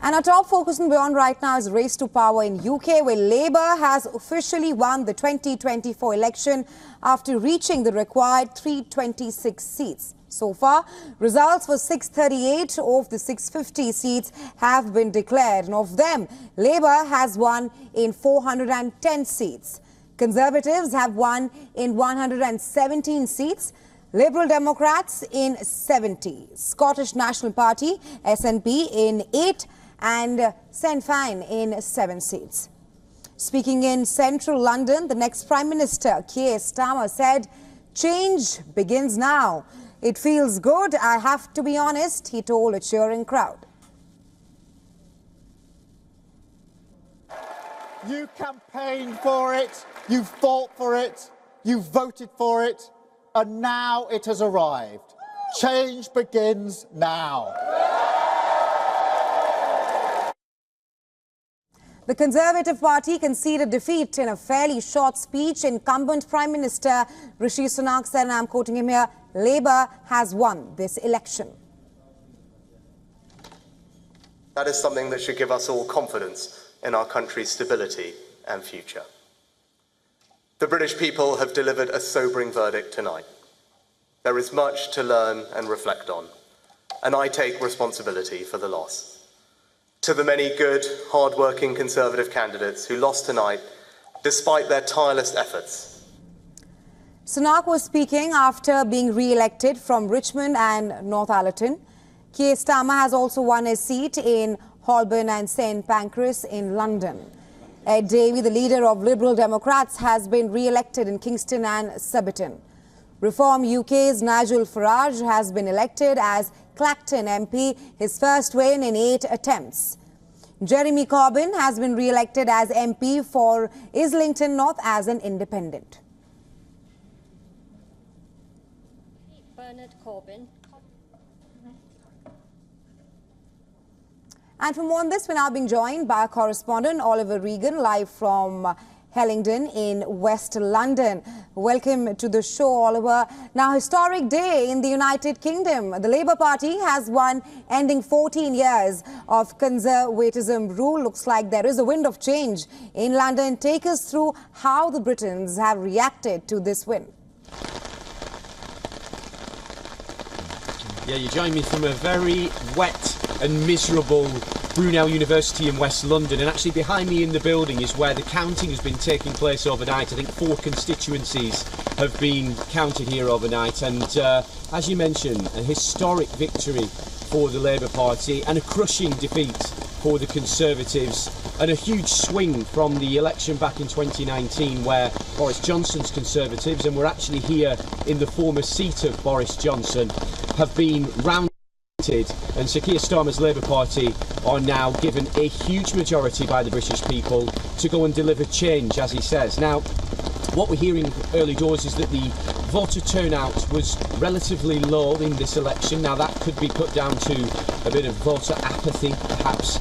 And our top focus in WION right now is race to power in UK, where Labour has officially won the 2024 election after reaching the required 326 seats. So far, results for 638 of the 650 seats have been declared, and of them, Labour has won in 410 seats. Conservatives have won in 117 seats. Liberal Democrats in 70, Scottish National Party (SNP) in 8 and Sinn Féin in 7 seats. Speaking in central London, the next Prime Minister, Keir Starmer, said, "Change begins now. It feels good, I have to be honest," he told a cheering crowd. You campaigned for it, you fought for it, you voted for it, and now it has arrived. Change begins now. The Conservative Party conceded defeat in a fairly short speech. Incumbent Prime Minister Rishi Sunak said, and I'm quoting him here, "Labour has won this election." That is something that should give us all confidence in our country's stability and future. The British people have delivered a sobering verdict tonight. There is much to learn and reflect on, and I take responsibility for the loss. To the many good, hard-working Conservative candidates who lost tonight, despite their tireless efforts. Sunak was speaking after being re-elected from Richmond and Northallerton. Keir Starmer has also won a seat in Holborn and St Pancras in London. Ed Davey, the leader of Liberal Democrats, has been re-elected in Kingston and Surbiton. Reform UK's Nigel Farage has been elected as Clacton MP, his first win in 8 attempts. Jeremy Corbyn has been re-elected as MP for Islington North as an independent. Bernard Corbyn. And for more on this, we're now being joined by our correspondent Oliver Regan, live from Hellingdon in West London. Welcome to the show, Oliver. Now, historic day in the United Kingdom. The Labour Party has won, ending 14 years of conservatism rule. Looks like there is a wind of change in London. Take us through how the Britons have reacted to this win. Yeah, you join me from a very wet and miserable Brunel University in West London, and actually behind me in the building is where the counting has been taking place overnight. I think 4 constituencies have been counted here overnight, and as you mentioned, a historic victory for the Labour Party and a crushing defeat for the Conservatives, and a huge swing from the election back in 2019 where Boris Johnson's Conservatives, and we're actually here in the former seat of Boris Johnson, have been rounded, and Sir Keir Starmer's Labour Party are now given a huge majority by the British people to go and deliver change, as he says. Now, what we're hearing early doors is that the voter turnout was relatively low in this election. Now, that could be put down to a bit of voter apathy, perhaps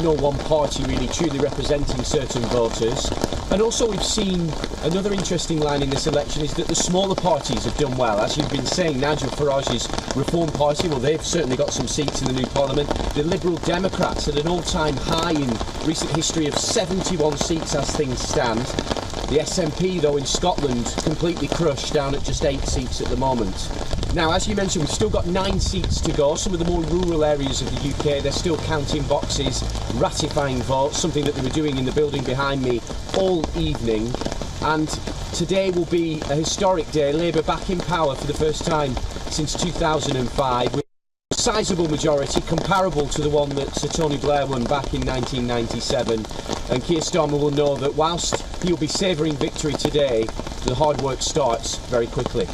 no one party really truly representing certain voters. And also we've seen another interesting line in this election is that the smaller parties have done well. As you've been saying, Nigel Farage's Reform Party, well, they've certainly got some seats in the new Parliament. The Liberal Democrats at an all-time high in recent history of 71 seats as things stand. The SNP, though, in Scotland, completely crushed, down at just 8 seats at the moment. Now, as you mentioned, we've still got 9 seats to go. Some of the more rural areas of the UK, they're still counting boxes, ratifying votes, something that they were doing in the building behind me all evening. And today will be a historic day. Labour back in power for the first time since 2005. With a sizable majority, comparable to the one that Sir Tony Blair won back in 1997. And Keir Starmer will know that whilst he'll be savouring victory today, the hard work starts very quickly.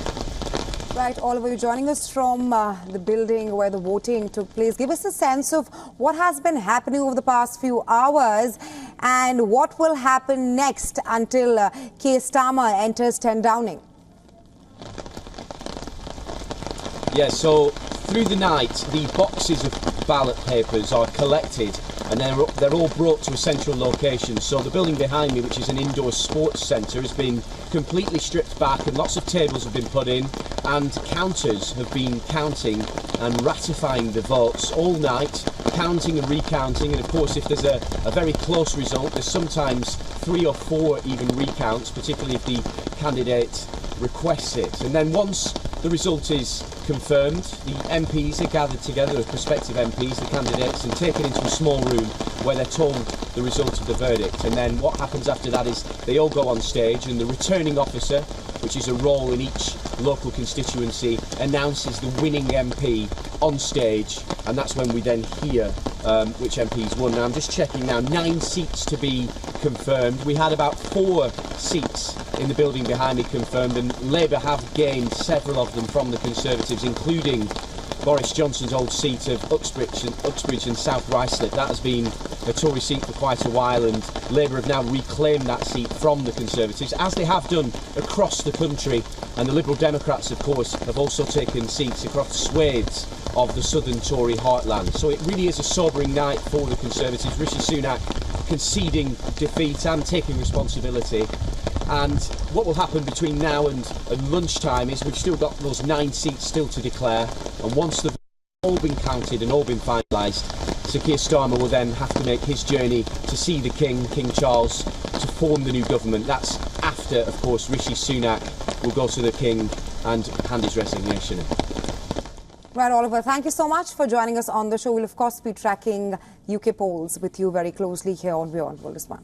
Right, Oliver, you're joining us from the building where the voting took place. Give us a sense of what has been happening over the past few hours and what will happen next until Keir Starmer enters 10 Downing. Yeah, so through the night, the boxes of ballot papers are collected and they're all brought to a central location. So the building behind me, which is an indoor sports centre, has been completely stripped back, and lots of tables have been put in, and counters have been counting and ratifying the votes all night, counting and recounting. And of course, if there's a very close result, there's sometimes 3 or 4 even recounts, particularly if the candidate requests it. And then once the result is confirmed, the MPs are gathered together, the prospective MPs, the candidates, and taken into a small room where they're told the result of the verdict. And then what happens after that is they all go on stage, and the returning officer, which is a role in each local constituency, announces the winning MP on stage, and that's when we then hear which MPs won. Now I'm just checking now, 9 seats to be confirmed. We had about 4 seats in the building behind me confirmed, and Labour have gained several of them from the Conservatives, including Boris Johnson's old seat of Uxbridge and South Ruislip. That has been a Tory seat for quite a while, and Labour have now reclaimed that seat from the Conservatives, as they have done across the country. And the Liberal Democrats, of course, have also taken seats across swathes of the southern Tory heartland. So it really is a sobering night for the Conservatives. Rishi Sunak conceding defeat and taking responsibility. And what will happen between now and lunchtime is we've still got those 9 seats still to declare, and once they've all been counted and all been finalised, Sir Keir Starmer will then have to make his journey to see the King, King Charles, to form the new government. That's after, of course, Rishi Sunak will go to the King and hand his resignation in. Right, Oliver, thank you so much for joining us on the show. We'll, of course, be tracking UK polls with you very closely here on WION The World this month.